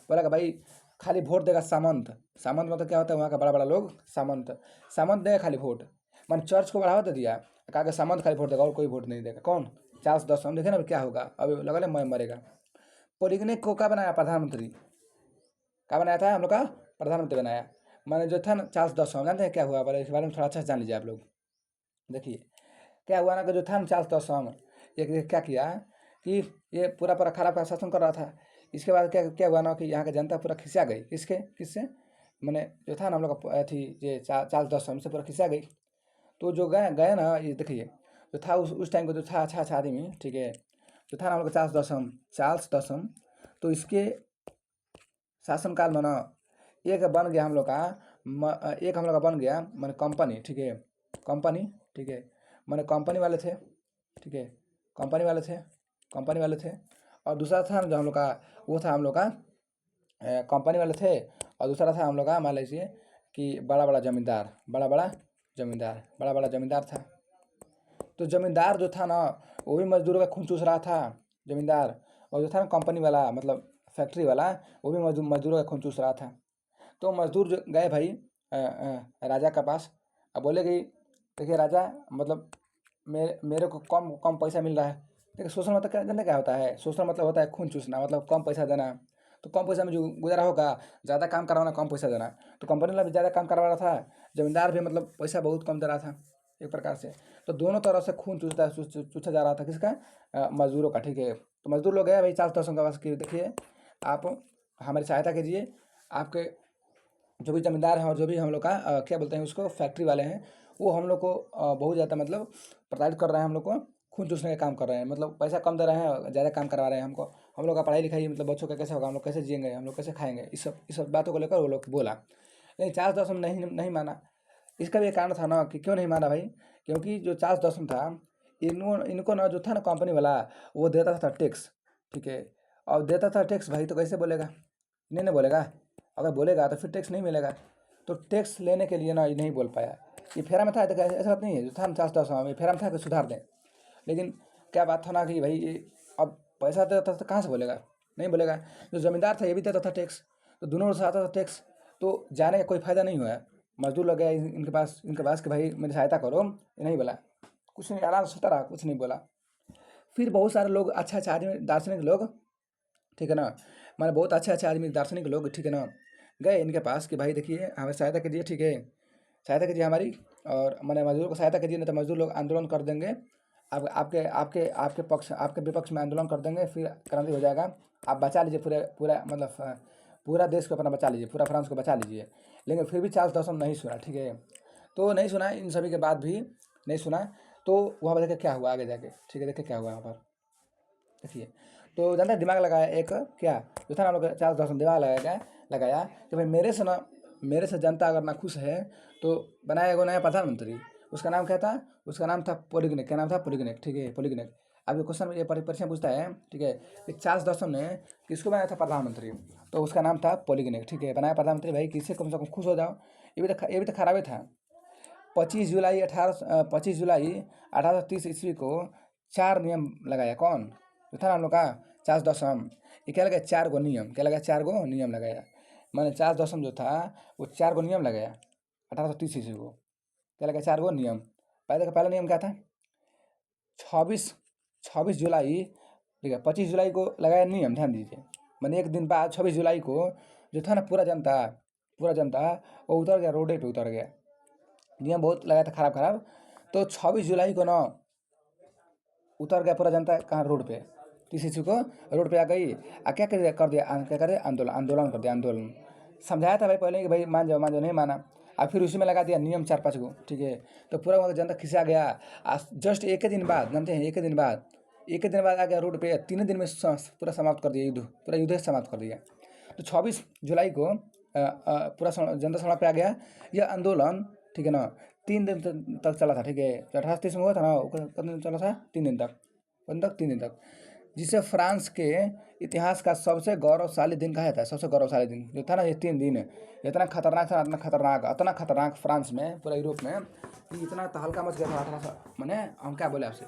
बोला कि भाई खाली वोट देगा सामंत। सामंत मतलब क्या होता है? वहाँ का बड़ा बड़ा लोग सामंत, सामंत देगा खाली वोट। मान चर्च को बढ़ावा दे दिया, कहा कि सामंत खाली वोट देगा और कोई वोट नहीं देगा। कौन? चार्ल्स दसम। देखे ना क्या होगा, अभी लगा मैं मरेगा। पोलिगनिक को क्या बनाया? प्रधानमंत्री। क्या बनाया था? हम लोग का प्रधानमंत्री बनाया। मैंने जो था ना चार्ल्स दसम, जानते हैं क्या हुआ? बोले इसके बारे में थोड़ा अच्छा से जान लीजिए आप लोग। देखिए क्या हुआ ना कि जो था ना चार्ल्स दसम, ये क्या किया कि ये पूरा पूरा खराब का शासन कर रहा था। इसके बाद क्या क्या हुआ ना कि यहाँ की जनता पूरा खिंचा गई। किससे? मैंने जो था ना हम लोग का थी ये चार्ल्स दसम से पूरा खिंचा गई। तो जो गए गए ना, ये देखिए जो था उस टाइम को जो था अच्छा अच्छा आदमी, ठीक है, जो था ना हम लोग का चार्ल्स दसम, तो इसके शासनकाल में ना एक बन गया हम लोग का एक हम लोग का बन गया मैंने कंपनी, ठीक है। कंपनी, ठीक है, मैंने कंपनी वाले थे, ठीक है। कंपनी वाले थे, कंपनी वाले थे। और दूसरा था जो हम लोग का, वो था हम लोग का कंपनी वाले थे। और दूसरा था हम लोग का, मान लीजिए कि बड़ा बड़ा जमींदार, बड़ा बड़ा जमींदार था। तो जमींदार जो था ना, वो भी मजदूरों का खून चूस रहा था, जमींदार। और जो था ना कंपनी वाला, मतलब फैक्ट्री वाला, वो भी मजदूरों का खून चूस रहा था। तो मजदूर जो गए भाई राजा के पास। अब बोले कि देखिए राजा, मतलब मेरे को कम कम पैसा मिल रहा है। देखिए शोषण मतलब क्या, जानते क्या होता है? शोषण मतलब होता है खून चूसना, मतलब कम पैसा देना। तो कम पैसा में जो गुजारा होगा, ज़्यादा काम करवाना, कम पैसा देना। तो कंपनी वाला भी ज़्यादा काम करवा रहा था, जमींदार भी मतलब पैसा बहुत कम दे रहा था एक प्रकार से। तो दोनों तरफ से खून चूसा जा रहा था। किसका? मजदूरों का, ठीक है। तो मजदूर लोग गए भाई चार्ल्स दसम के पास कि देखिए आप हमारी सहायता कीजिए, आपके जो भी जमींदार हैं और जो भी हम लोग का क्या बोलते हैं उसको, फैक्ट्री वाले हैं, वो हम लोग को बहुत ज़्यादा मतलब प्रताड़ित कर रहे हैं, हम लोग को खून चूसने का काम कर रहे हैं। मतलब पैसा कम दे रहे हैं, ज़्यादा काम करवा रहे हैं हमको। हम लोग का पढ़ाई लिखाई मतलब बच्चों का कैसे होगा, हम लोग कैसे जिएंगे, हम लोग कैसे खाएंगे, इस सब बातों को लेकर वो लोग बोला। लेकिन चार्ल्स दसम नहीं नहीं माना। इसका भी एक कारण था ना कि क्यों नहीं माना भाई, क्योंकि जो चार्ल्स दसम था, इनको ना जो था ना कंपनी वाला, वो देता था टैक्स, ठीक है। और देता था टैक्स भाई, तो कैसे बोलेगा? नहीं नहीं बोलेगा। अगर बोलेगा तो फिर टैक्स नहीं मिलेगा। तो टैक्स लेने के लिए ना ये नहीं बोल पाया। ये फेरा में था, तो ऐसा बात नहीं है, जो था ना चार्ल्स दसम ये फेरा में था कि सुधार दें। लेकिन क्या बात था ना कि भाई ये अब पैसा देता था तो कहाँ से बोलेगा? नहीं बोलेगा। जो ज़मींदार था ये भी देता था टैक्स, तो दोनों से आता था टैक्स। तो जाने का कोई फ़ायदा नहीं हुआ। मजदूर लग गया इनके पास कि भाई मेरी सहायता करो, ये नहीं बोला। कुछ नहीं, आराम से सोता रहा, कुछ नहीं बोला। फिर बहुत सारे लोग, अच्छा अच्छा आदमी, दार्शनिक लोग, ठीक है ना, माने बहुत अच्छे अच्छे आदमी, दार्शनिक लोग, ठीक है ना, गए इनके पास कि भाई देखिए हमें सहायता कीजिए, ठीक है, सहायता कीजिए हमारी। और मैंने मजदूर को सहायता कीजिए, नहीं तो मजदूर लोग आंदोलन कर देंगे। आप आपके आपके आपके पक्ष, आपके विपक्ष में आंदोलन कर देंगे, फिर क्रांति हो जाएगा। आप बचा लीजिए पूरे पूरा मतलब पूरा देश को अपना बचा लीजिए, पूरा फ्रांस को बचा लीजिए। लेकिन फिर भी चार्ल्स दसम नहीं सुना, ठीक है। तो नहीं सुना, इन सभी के बाद भी नहीं सुना। तो वहाँ पर देखिए क्या हुआ आगे जाके, ठीक है, देखिए क्या हुआ वहाँ पर, देखिए। तो जानते हैं दिमाग लगाया एक, क्या जो था ना हम लोग चार्ल्स दसम दिमाग लगाया कि भाई मेरे से जनता अगर ना खुश है, तो बनाया एगो नया प्रधानमंत्री। उसका नाम क्या था? उसका नाम था पोलिगनिक। क्या नाम था? पोलिगनिक, ठीक है, पोलिगनिक। अब ये क्वेश्चन ये परीक्षा पूछता है, ठीक है, कि चार्ल्स दसम ने किसको बनाया था प्रधानमंत्री? तो उसका नाम था पोलिगनिक, ठीक है, बनाया प्रधानमंत्री। भाई किससे कम से कम खुश हो जाओ। ये भी तो खराब ही था। 25 जुलाई 1830 ईस्वी को 4 नियम लगाया। कौन? जो था ना हम लोग का चार्ल्स दसम। ये क्या लगाया? 4 गो नियम। क्या लगाया? 4 गो नियम लगाया। मैंने चार्ल्स दसम जो था, वो 4 गो नियम लगाया 1830 ईस्वी को। क्या लगाया? 4 गो नियम। पहले का पहला नियम क्या था? 26 26 जुलाई, ठीक है, 25 जुलाई को लगाया नियम, ध्यान दीजिए। मैंने एक दिन बाद 26 जुलाई को जो था ना, पूरा जनता वो उतर गया, रोडे पे उतर गया। नियम बहुत लगाया था खराब खराब। तो 26 जुलाई को ना उतर गया पूरा जनता कहाँ, रोड पे। किसी को रोड पे आ गई, क्या कर दिया, क्या कर दिया, आंदोलन कर दिया, आंदोलन। समझाया था भाई पहले कि भाई मान जाओ, नहीं माना। अब फिर उसी में लगा दिया नियम 4-5 को, ठीक है। तो पूरा वहाँ जनता खिंचा गया। आज जस्ट एक ही दिन बाद, जानते हैं, एक ही दिन बाद आ गया रोड पे। 3 दिन में पूरा समाप्त कर दिया युद्ध, पूरा युद्ध समाप्त कर दिया। तो 26 जुलाई को पूरा जनता सड़क पे आ गया। यह आंदोलन, ठीक है ना, 3 दिन तक चला था, ठीक है। 1830 में हुआ था ना, कितने दिन चला था, 3 दिन तक, 3 दिन तक। जिसे फ्रांस के इतिहास का सबसे गौरवशाली दिन कहा जाता है। सबसे गौरवशाली दिन जो था ना, ये 3 दिन इतना खतरनाक था, इतना खतरनाक फ्रांस में, पूरा यूरोप में, कि इतना तहलका मच गया था 1800, मैंने हम क्या बोले आपसे,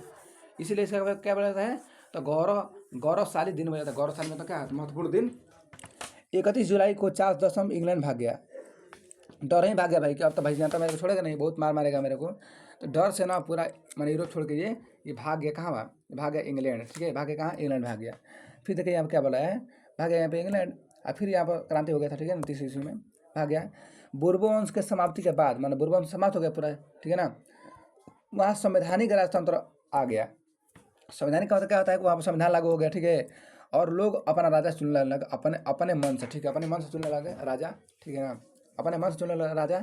इसीलिए इसका क्या बोला जाता है, तो गौरवशाली दिन बोला जाता है। गौरवशाली मतलब क्या है, महत्वपूर्ण दिन। 31 जुलाई को चार्ल्स दसम इंग्लैंड भाग गया। डर ही भाग गया भाई कि अब तो भाई जानता मेरे को छोड़ेगा नहीं, बहुत मार मारेगा मेरे को। तो डर से ना पूरा मैंने यूरोप छोड़ के ये भाग गया। कहाँ भाग गया, इंग्लैंड, ठीक है। भाग गया कहाँ, इंग्लैंड भाग गया। फिर देखिए यहाँ पर क्या बोला है, भाग गया यहाँ पे इंग्लैंड। और फिर यहाँ पर क्रांति हो गया था, ठीक है ना, 30 ईस्वी में भाग गया। बोर्बो वंश के समाप्ति के बाद, माना बोर्बो वंश समाप्त हो गया पूरा, ठीक है ना। वहाँ संवैधानिक राजतंत्र आ गया। संवैधानिक का क्या होता है कि वहाँ पर संविधान लागू हो गया, ठीक है। और लोग अपना राजा चुनने लगे, अपने मन से, ठीक है, अपने मन से चुनने लगे राजा, ठीक है ना, अपने मन से चुनने लगे राजा।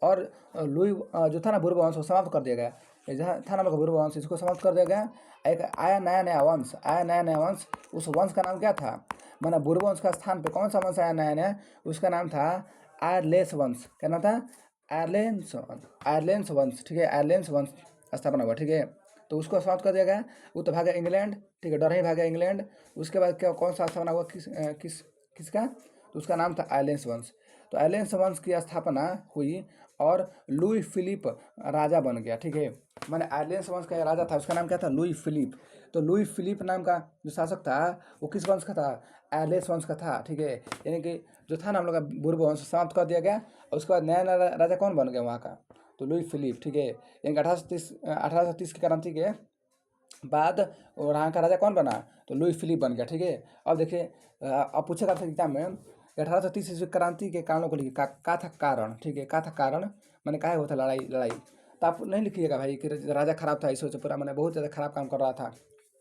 और लुई जो था ना बोर्बो वंश, वो समाप्त कर दिया गया। जहाँ था ना लोग बोर्बो वंश, इसको समाप्त कर दिया गया। एक आया नया नया वंश। उस वंश का नाम क्या था, माना बोर्बो वंश का स्थान पे कौन सा वंश आया नया, उसका नाम था आयरलेंस वंश। क्या नाम था, आयरलेंस वंश, ठीक है। आयरलेंस वंश स्थापना हुआ, ठीक है। तो उसको समाप्त कर दिया गया। वो तो भागा इंग्लैंड, ठीक है, डर ही भागा इंग्लैंड। उसके बाद क्या, कौन सा स्थापना हुआ, किसका, तो उसका नाम था आयरलेंस वंश। तो आयरलेंस वंश की स्थापना हुई और लुई फिलिप राजा बन गया, ठीक है। मैंने आयरलेंस वंश का राजा था, उसका नाम क्या था, लुई फिलिप। तो लुई फिलिप नाम का जो शासक था, वो किस वंश का था, आयरलेंस वंश का था, ठीक है। यानी कि जो था ना हम लोग का बोर्बो वंश समाप्त कर दिया गया। और उसके बाद नया राजा कौन बन गया वहाँ का, तो लुई फिलिप, ठीक है। यानी कि 1830 की क्रांति के बाद और यहाँ का राजा कौन बना, तो लुई फिलिप बन गया, ठीक है। अब देखिए, अब पूछेगा था एग्जाम में, 1830 ईस्वी क्रांति के कारणों को लिखिए, का था कारण, ठीक है, का था कारण, मैंने कहा हुआ था लड़ाई। तो आप नहीं लिखिएगा भाई कि राजा खराब था, इस वजह से पूरा मैंने बहुत ज़्यादा खराब काम कर रहा था।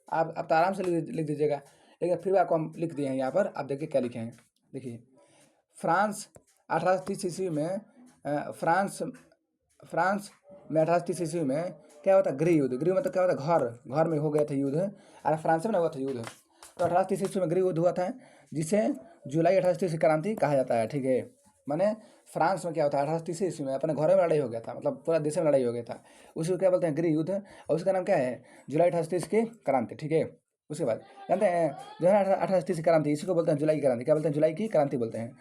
आप तो आराम से लिख दीजिएगा, लेकिन फिर भी आपको हम लिख दिए हैं यहाँ पर। आप देखिए क्या लिखे हैं, देखिए। फ्रांस 1830 ईस्वी में, फ्रांस में 1830 ईस्वी में क्या होता है, गृह युद्ध मतलब क्या होता है, घर में हो गया था युद्ध। और फ्रांस में ना हुआ था युद्ध। तो 1830 ईस्वी में गृह युद्ध हुआ था, जिसे जुलाई 1830 की क्रांति कहा जाता है, ठीक है। माने फ्रांस में क्या होता है, 1830 ईस्वी में अपने घरों में लड़ाई हो गया था, मतलब पूरा देश में लड़ाई हो गया था। उसको क्या बोलते हैं, गृह युद्ध। और उसका नाम क्या है, जुलाई 1830 की क्रांति, ठीक है। उसके बाद जानते हैं जो है 1830 की क्रांति, इसी को बोलते हैं जुलाई की क्रांति। क्या बोलते हैं, जुलाई की क्रांति बोलते हैं।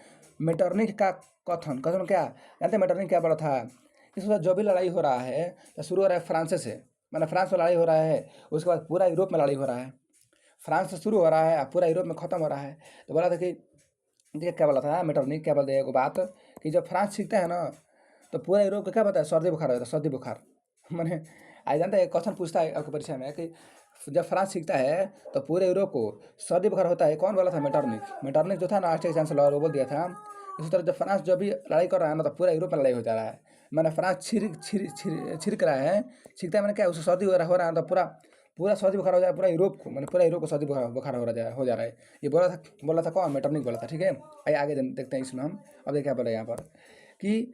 मेटरनिख का कथन क्या जानते हैं, मेटरनिख क्या बोला था, इस वक्त जो भी लड़ाई हो रहा है, या शुरू हो रहा है फ्रांस से, मैंने फ्रांस में लड़ाई हो रहा है, उसके बाद पूरा यूरोप में लड़ाई हो रहा है। फ्रांस से शुरू हो रहा है, पूरा यूरोप में ख़त्म हो रहा है। तो बोला था कि देखिए क्या बोला था मेटरनिख, क्या बोलते हैं एक बात, कि जब फ्रांस सीखता है ना, तो पूरा यूरोप का क्या पता है, सर्दी बुखार होता है, सर्दी बुखार। मैंने आज जानता है, क्वेश्चन पूछता है आपके परीक्षा में कि जब फ्रांस सीखता है तो पूरे यूरोप को सर्दी बुखार होता है, कौन बोला था, मेटरनिख जो था ना आर्चरी चांसलर, वो बोल दिया था। इसी तरह जब फ्रांस जो भी लड़ाई कर रहा है ना, तो पूरा यूरोप में लड़ाई हो जा रहा है। मैंने फ्रांस छिड़क रहा है, छिड़कता है, मैंने क्या उससे सर्दी हो रहा है, तो पूरा सर्दी बुखार हो जाए पूरा यूरोप को, मैंने पूरा यूरोप को सर्दी बुखार हो जा रहा है। ये बोला था कौन, मेटरनिख बोला था, ठीक है। आइए आगे देखते हैं इसमें हम। अब देखिए क्या बोला यहाँ पर कि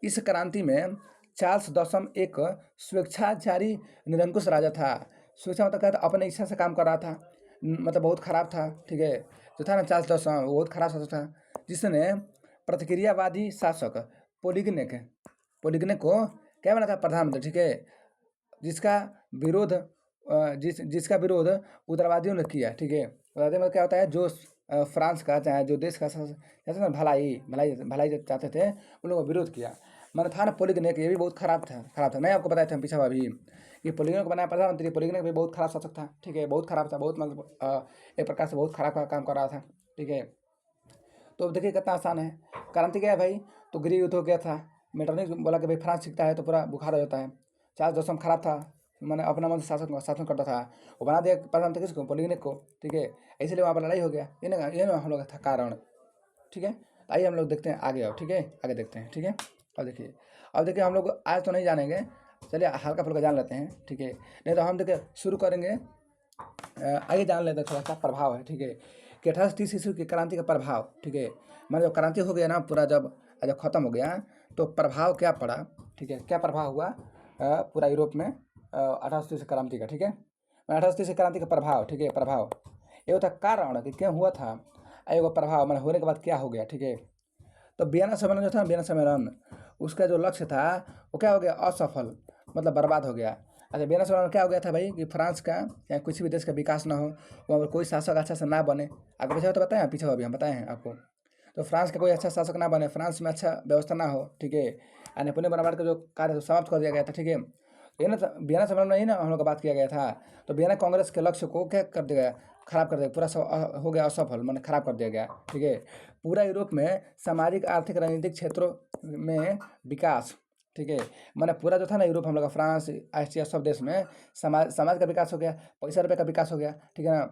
इस क्रांति में चार्ल्स दसम एक स्वेच्छाचारी निरंकुश राजा था। स्वेच्छा मतलब क्या था, अपने इच्छा से काम कर रहा था, मतलब बहुत खराब था, ठीक है। जो था ना चार्ल्स दसम, वो बहुत खराब शासक था, जिसने प्रतिक्रियावादी शासक पोलिगनेक को क्या बना था, प्रधानमंत्री, ठीक है। जिसका विरोध जिसका विरोध उग्रवादियों ने किया, ठीक है। उग्रवादी में क्या होता है, जो फ्रांस का चाहे जो देश का चाहते थे भलाई चाहते थे, उन लोगों का विरोध किया। मैंने था ना पोलिगनेक, ये भी बहुत खराब था। नहीं आपको बताया था हम पीछे अभी, ये पोलिगनेक को बनाया प्रधानमंत्री। पोलिगनेक भी बहुत खराब शासक था, ठीक है, बहुत खराब था, बहुत मतलब एक प्रकार से बहुत खराब काम कर रहा था, ठीक है। तो देखिए कितना आसान है, क्रांति क्या है भाई, तो गृह युद्ध हो गया था। मेटरनिख बोला कि भाई फ्रांस सीखता है तो पूरा बुखार हो जाता है। चार्ल्स दसम खराब था, मैंने अपना मन से शासन शासन करता था, वो बना दिया प्रधानमंत्री किसको, पॉलिटेक्निक को, ठीक है। इसलिए वहाँ पर लड़ाई हो गया, ये ना हम लोग का था कारण, ठीक है। आइए हम लोग देखते हैं आगे, और ठीक है आगे देखते हैं, ठीक है। अब देखिए हम लोग आज तो नहीं जानेंगे, चलिए हल्का फुल्का जान लेते हैं, ठीक है। नहीं तो हम देखिए शुरू करेंगे, आगे जान लेते हैं थोड़ा सा प्रभाव है, ठीक है, कि 1830 ईस्वी की क्रांति का प्रभाव, ठीक है। मैंने जब क्रांति हो गया ना पूरा, जब खत्म हो गया तो प्रभाव क्या पड़ा, ठीक है, क्या प्रभाव हुआ पूरा यूरोप में 1830 क्रांति का, ठीक है। 1830 क्रांति का प्रभाव, ठीक है, प्रभाव ये था कारण कि क्यों हुआ था, एगो प्रभाव मैंने होने के बाद क्या हो गया, ठीक है। तो वियना सम्मेलन जो था, वियना सम्मेलन, उसका जो लक्ष्य था वो क्या हो गया, असफल, मतलब बर्बाद हो गया। अच्छा, वियना सम्मेलन क्या हो गया था भाई, कि फ्रांस का या किसी भी देश का विकास ना हो, वहाँ पर कोई शासक अच्छा से ना बने। आगे पीछे तो बताएं, पीछे अभी हम बताए हैं आपको। तो फ्रांस का कोई अच्छा शासक ना बने, फ्रांस में अच्छा व्यवस्था ना हो, ठीक है, और नेपोलियन बोनापार्ट का जो कार्य समाप्त कर दिया गया था, ठीक है। ये ना वियना सम्मेलन में ही ना हम लोग का बात किया गया था। तो वियना कांग्रेस के लक्ष्य को क्या कर दिया गया, खराब कर दिया, पूरा हो गया असफल, मैंने खराब कर दिया गया, ठीक है। पूरा यूरोप में सामाजिक आर्थिक राजनीतिक क्षेत्रों में विकास, ठीक है, मैंने पूरा जो था ना यूरोप हम लोग का, फ्रांस ऑस्ट्रिया सब देश में समाज का विकास हो गया, पैसा रुपये का विकास हो गया, ठीक है ना।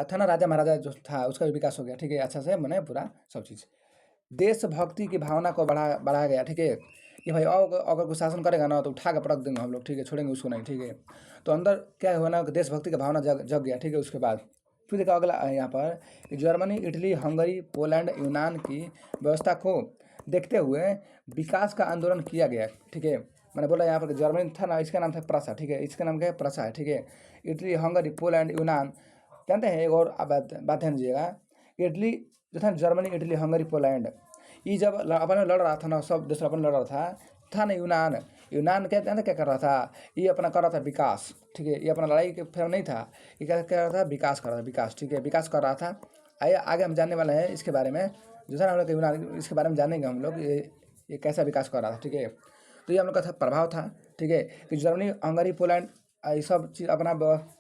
था ना राजा महाराजा जो था उसका भी विकास हो गया, ठीक है, अच्छा से मैंने पूरा सब चीज़। देशभक्ति की भावना को बढ़ाया गया, ठीक है, कि भाई अगर कोई शासन करेगा ना तो उठा के पटक देंगे हम लोग, ठीक है, छोड़ेंगे उसको नहीं, ठीक है। तो अंदर क्या हुआ ना, देशभक्ति की भावना जग गया, ठीक है। उसके बाद फिर देखा अगला यहाँ पर कि जर्मनी, इटली, हंगरी, पोलैंड, यूनान की व्यवस्था को देखते हुए विकास का आंदोलन किया गया, ठीक है। मैंने बोला यहाँ पर जर्मनी था ना, इसका नाम था प्रसा, ठीक है, इसका नाम क्या है, प्रसा है, ठीक है। इटली, हंगरी, पोलैंड, यूनान, जानते हैं एक और बात ध्यान दीजिएगा, इटली जो था, जर्मनी, इटली, हंगरी, पोलैंड, ये जब अपन में लड़ रहा था ना, सब देश अपन लड़ रहा था ना, यूनान, क्या जानते क्या कर रहा था, ये अपना कर रहा था विकास, ठीक है। ये अपना लड़ाई के फेर नहीं था, ये क्या कर रहा था, विकास कर रहा था, विकास, ठीक है, विकास कर रहा था। आइए आगे हम जानने वाले हैं इसके बारे में, जो है ना हम लोग यूनान, इसके बारे में जानेंगे हम लोग, ये कैसा विकास कर रहा था, ठीक है। तो ये हम लोग का था प्रभाव था, ठीक है, कि जर्मनी, हंगरी, पोलैंड, ये सब चीज़ अपना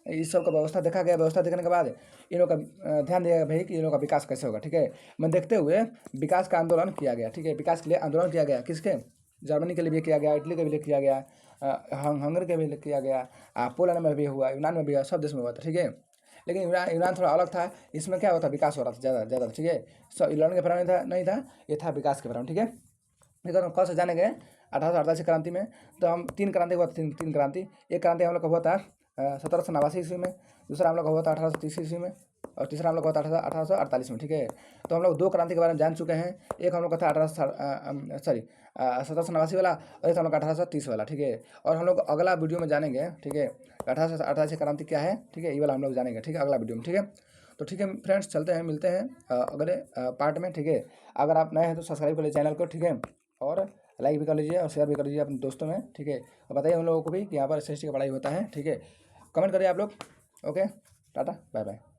इस सब का व्यवस्था देखा गया। व्यवस्था देखने के बाद इन लोग का ध्यान दिया गया भाई कि इन लोग का विकास कैसे होगा, ठीक है। मैं देखते हुए विकास का आंदोलन किया गया, ठीक है, विकास के लिए आंदोलन किया गया, किसके, जर्मनी के लिए भी किया गया, इटली के भी लिए किया गया, हंगरी के भी लिए किया गया, पोलैंड में भी हुआ, यूनान में भी हुआ, सब देश में हुआ था, ठीक है। लेकिन यूनान थोड़ा अलग था, इसमें क्या होता, विकास हो रहा था ज़्यादा, ठीक है। सब लड़ने के बारे में नहीं था, ये था विकास के बारे में, ठीक है। अगर हम कल से जानेंगे 1848 क्रांति में, तो हम तीन क्रांति हुआ, तीन क्रांति। एक क्रांति हम लोग का हुआ था 1789 ईस्वी में, दूसरा हम लोग का हुआ था 1830 ईस्वी में, और तीसरा हम लोग का हुआ था 1848 में, ठीक है। तो हम लोग दो क्रांति के बारे में जान चुके हैं। एक हम लोग का था 1789 वाला, और एक हम लोग का 1830 वाला, ठीक है। और हम लोग अगला वीडियो में जानेंगे, ठीक है, 1888 क्रांति क्या है, ठीक है, ये वाला हम लोग जानेंगे, ठीक है, अगला वीडियो में, ठीक है। तो ठीक है फ्रेंड्स, चलते हैं, मिलते हैं अगले पार्ट में, ठीक है। अगर आप नए हैं तो सब्सक्राइब कर लीजिए चैनल को, ठीक है, और लाइक भी कर लीजिए और शेयर भी कर लीजिए अपने दोस्तों में, ठीक है। और बताइए उन लोगों को भी कि यहाँ पर SST का पढ़ाई होता है, ठीक है। कमेंट करिए आप लोग। Okay, tata, bye bye.